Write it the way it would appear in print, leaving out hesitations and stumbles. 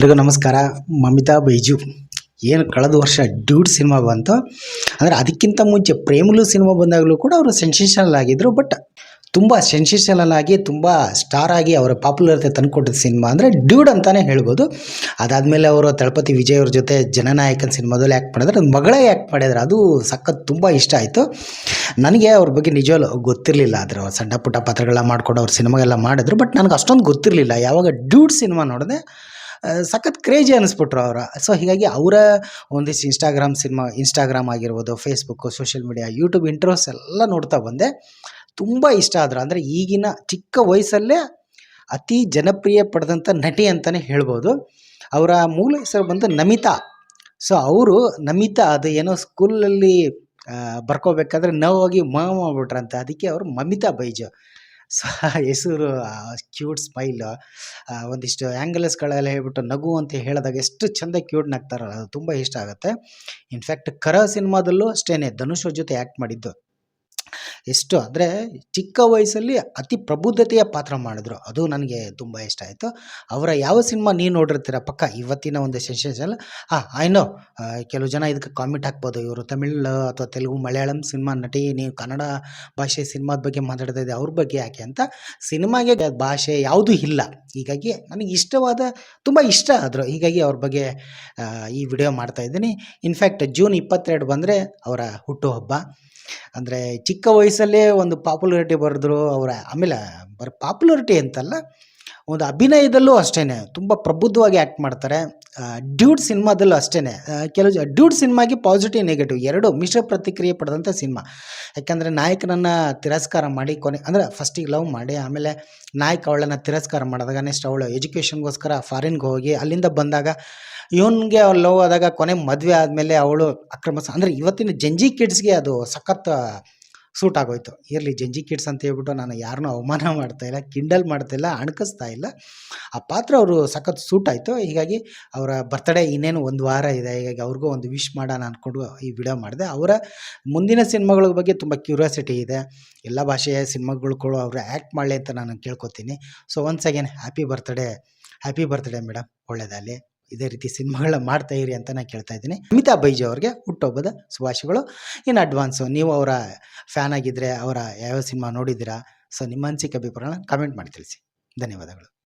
ಎಲ್ರಿಗೂ ನಮಸ್ಕಾರ. ಮಮಿತಾ ಬೈಜು ಏನು ಕಳೆದ ವರ್ಷ ಡ್ಯೂಡ್ ಸಿನಿಮಾ ಬಂತು. ಅಂದರೆ ಅದಕ್ಕಿಂತ ಮುಂಚೆ ಪ್ರೇಮಲು ಸಿನಿಮಾ ಬಂದಾಗಲೂ ಕೂಡ ಅವರು ಸೆನ್ಸೇಷನಲ್ ಆಗಿದ್ದರು. ಬಟ್ ತುಂಬ ಸೆನ್ಸೇಷನಲ್ ಆಗಿ ತುಂಬ ಸ್ಟಾರ್ ಆಗಿ ಅವರ ಪಾಪ್ಯುಲರ್ತೆ ತಂದುಕೊಟ್ಟಿದ್ದ ಸಿನಿಮಾ ಅಂದರೆ ಡ್ಯೂಡ್ ಅಂತಲೇ ಹೇಳ್ಬೋದು. ಅದಾದಮೇಲೆ ಅವರು ತಳಪತಿ ವಿಜಯ್ ಅವ್ರ ಜೊತೆ ಜನನಾಯಕನ ಸಿನಿಮಾದಲ್ಲಿ ಆ್ಯಕ್ಟ್ ಮಾಡಿದ್ರೆ, ಅದು ಮಗಳೇ ಆ್ಯಕ್ಟ್ ಮಾಡಿದ್ರು. ಅದು ಸಖತ್ ತುಂಬ ಇಷ್ಟ ಆಯಿತು ನನಗೆ. ಅವ್ರ ಬಗ್ಗೆ ನಿಜವಲ್ಲೂ ಗೊತ್ತಿರಲಿಲ್ಲ. ಅದರ ಸಣ್ಣ ಪುಟ್ಟ ಪಾತ್ರಗಳನ್ನ ಮಾಡ್ಕೊಂಡು ಅವ್ರ ಸಿನಿಮಾಗೆಲ್ಲ ಮಾಡಿದ್ರು. ಬಟ್ ನನಗೆ ಅಷ್ಟೊಂದು ಗೊತ್ತಿರಲಿಲ್ಲ. ಯಾವಾಗ ಡ್ಯೂಡ್ ಸಿನಿಮಾ ನೋಡಿದೆ ಸಖತ್ ಕ್ರೇಜಿ ಅನ್ನಿಸ್ಬಿಟ್ರು ಅವರ. ಸೊ ಹೀಗಾಗಿ ಅವರ ಒಂದಿಷ್ಟು ಇನ್ಸ್ಟಾಗ್ರಾಮ್ ಆಗಿರ್ಬೋದು, Facebook, social media, YouTube interviews ಎಲ್ಲ ನೋಡ್ತಾ ಬಂದೆ. ತುಂಬ ಇಷ್ಟ ಆದರು. ಅಂದರೆ ಈಗಿನ ಚಿಕ್ಕ ವಯಸ್ಸಲ್ಲೇ ಅತಿ ಜನಪ್ರಿಯ ಪಡೆದಂಥ ನಟಿ ಅಂತಲೇ ಹೇಳ್ಬೋದು. ಅವರ ಮೂಲ ಹೆಸರು ಬಂದು ನಮಿತಾ. ಸೊ ಅವರು ನಮಿತಾ ಅದು ಏನೋ ಸ್ಕೂಲಲ್ಲಿ ಬರ್ಕೋಬೇಕಾದ್ರೆ ನೋವಾಗಿ ಮಾಡ್ಬಿಟ್ರಂತೆ. ಅದಕ್ಕೆ ಅವರು ಮಮಿತಾ ಬೈಜು. ಸೊ ಹೆಸರು ಕ್ಯೂಟ್ ಸ್ಮೈಲ್, ಒಂದಿಷ್ಟು ಆ್ಯಂಗಲ್ಸ್ಗಳೆಲ್ಲ ಹೇಳ್ಬಿಟ್ಟು ನಗು ಅಂತ ಹೇಳಿದಾಗ ಎಷ್ಟು ಚೆಂದ ಕ್ಯೂಟ್ ನಗ್ತಾರಲ್ಲ, ಅದು ತುಂಬ ಇಷ್ಟ ಆಗುತ್ತೆ. ಇನ್ಫ್ಯಾಕ್ಟ್ ಕರ ಸಿನಿಮಾದಲ್ಲೂ ಅಷ್ಟೇ ಧನುಷ್ ಅವ್ರ ಜೊತೆ ಆ್ಯಕ್ಟ್ ಮಾಡಿದ್ದು. ಎಷ್ಟು ಅಂದರೆ ಚಿಕ್ಕ ವಯಸ್ಸಲ್ಲಿ ಅತಿ ಪ್ರಬುದ್ಧತೆಯ ಪಾತ್ರ ಮಾಡಿದ್ರು. ಅದು ನನಗೆ ತುಂಬ ಇಷ್ಟ ಆಯಿತು. ಅವರ ಯಾವ ಸಿನಿಮಾ ನೀವು ನೋಡಿರ್ತೀರ ಪಕ್ಕ ಇವತ್ತಿನ ಒಂದು ಸೆನ್ಸೇಷನ್. ಐನೋ ಕೆಲವು ಜನ ಇದಕ್ಕೆ ಕಾಮೆಂಟ್ ಹಾಕ್ಬೋದು, ಇವರು ತಮಿಳ್ ಅಥವಾ ತೆಲುಗು ಮಲಯಾಳಂ ಸಿನಿಮಾ ನಟಿ, ನೀವು ಕನ್ನಡ ಭಾಷೆ ಸಿನಿಮಾದ ಬಗ್ಗೆ ಮಾತಾಡ್ತಾ ಇದ್ದೆ, ಅವ್ರ ಬಗ್ಗೆ ಯಾಕೆ ಅಂತ. ಸಿನಿಮಾಗೆ ಭಾಷೆ ಯಾವುದೂ ಇಲ್ಲ. ಹೀಗಾಗಿ ನನಗೆ ತುಂಬ ಇಷ್ಟ ಆದರು. ಹೀಗಾಗಿ ಅವ್ರ ಬಗ್ಗೆ ಈ ವಿಡಿಯೋ ಮಾಡ್ತಾಯಿದ್ದೀನಿ. ಇನ್ಫ್ಯಾಕ್ಟ್ ಜೂನ್ 22 ಬಂದರೆ ಅವರ ಹುಟ್ಟುಹಬ್ಬ. ಅಂದರೆ ಚಿಕ್ಕ ವಯಸ್ಸಲ್ಲೇ ಒಂದು ಪಾಪ್ಯುಲಾರಿಟಿ ಬರೆದ್ರು ಅವರ. ಆಮೇಲೆ ಬರೀ ಪಾಪ್ಯುಲಾರಿಟಿ ಅಂತಲ್ಲ, ಒಂದು ಅಭಿನಯದಲ್ಲೂ ಅಷ್ಟೇ ತುಂಬ ಪ್ರಬುದ್ಧವಾಗಿ ಆ್ಯಕ್ಟ್ ಮಾಡ್ತಾರೆ. ಡ್ಯೂಡ್ ಸಿನಿಮಾದಲ್ಲೂ ಅಷ್ಟೇ ಕೆಲವು ಡ್ಯೂಡ್ ಸಿನಿಮಾಗೆ ಪಾಸಿಟಿವ್ ನೆಗೆಟಿವ್ ಎರಡು ಮಿಶ್ರ ಪ್ರತಿಕ್ರಿಯೆ ಪಡೆದಂಥ ಸಿನಿಮಾ. ಯಾಕೆಂದರೆ ನಾಯಕನನ್ನು ತಿರಸ್ಕಾರ ಮಾಡಿ ಅಂದರೆ ಫಸ್ಟಿಗೆ ಲವ್ ಮಾಡಿ, ಆಮೇಲೆ ನಾಯಕ ಅವಳನ್ನು ತಿರಸ್ಕಾರ ಮಾಡಿದಾಗ ನೆಕ್ಸ್ಟ್ ಅವಳು ಎಜುಕೇಷನ್ಗೋಸ್ಕರ ಫಾರಿನ್ಗೆ ಹೋಗಿ ಅಲ್ಲಿಂದ ಬಂದಾಗ ಇವನಿಗೆ ಅವ್ಳು ಲವ್ ಆದಾಗ ಕೊನೆ ಮದುವೆ ಆದಮೇಲೆ ಅವಳು ಅಂದರೆ ಇವತ್ತಿನ ಜಂಜಿ ಕಿಡ್ಸ್ಗೆ ಅದು ಸಖತ್ ಸೂಟ್ ಆಗೋಯ್ತು. ಇರಲಿ ಜಂಜಿ ಕಿಡ್ಸ್ ಅಂತ ಹೇಳ್ಬಿಟ್ಟು ನಾನು ಯಾರನ್ನೂ ಅವಮಾನ ಮಾಡ್ತಾಯಿಲ್ಲ, ಕಿಂಡಲ್ ಮಾಡ್ತಾಯಿಲ್ಲ, ಅಣಕಿಸ್ತಾ ಇಲ್ಲ. ಆ ಪಾತ್ರ ಅವರು ಸಖತ್ ಸೂಟ್ ಆಯಿತು. ಹೀಗಾಗಿ ಅವರ ಬರ್ತ್ಡೇ ಇನ್ನೇನು ಒಂದು ವಾರ ಇದೆ. ಹೀಗಾಗಿ ಅವ್ರಿಗೂ ಒಂದು ವಿಶ್ ಮಾಡೋಣ ಅಂದ್ಕೊಂಡು ಈ ವಿಡಿಯೋ ಮಾಡಿದೆ. ಅವರ ಮುಂದಿನ ಸಿನಿಮಾಗಳ ಬಗ್ಗೆ ತುಂಬ ಕ್ಯೂರಿಯಾಸಿಟಿ ಇದೆ. ಎಲ್ಲ ಭಾಷೆಯ ಸಿನಿಮಾಗಳು ಕೂಡ ಅವರು ಆ್ಯಕ್ಟ್ ಮಾಡಲಿ ಅಂತ ನಾನು ಕೇಳ್ಕೊತೀನಿ. So once again happy birthday madam, ಒಳ್ಳೆಯದಾಗಲಿ. ಇದೇ ರೀತಿ ಸಿನಿಮಾಗಳನ್ನ ಮಾಡ್ತಾ ಇರಿ ಅಂತ ನಾನು ಕೇಳ್ತಾ ಇದ್ದೀನಿ. ಮಮಿತಾ ಬೈಜು ಅವ್ರಿಗೆ ಹುಟ್ಟುಹಬ್ಬದ ಶುಭಾಶಯಗಳು ಇನ್ ಅಡ್ವಾನ್ಸು. ನೀವು ಅವರ ಫ್ಯಾನ್ ಆಗಿದ್ದರೆ ಅವರ ಯಾವ್ಯಾವ ಸಿನಿಮಾ ನೋಡಿದ್ದೀರಾ? ಸೊ ನಿಮ್ಮ ಅನಿಸಿಕೆ ಅಭಿಪ್ರಾಯನ ಕಮೆಂಟ್ ಮಾಡಿ ತಿಳಿಸಿ. ಧನ್ಯವಾದಗಳು.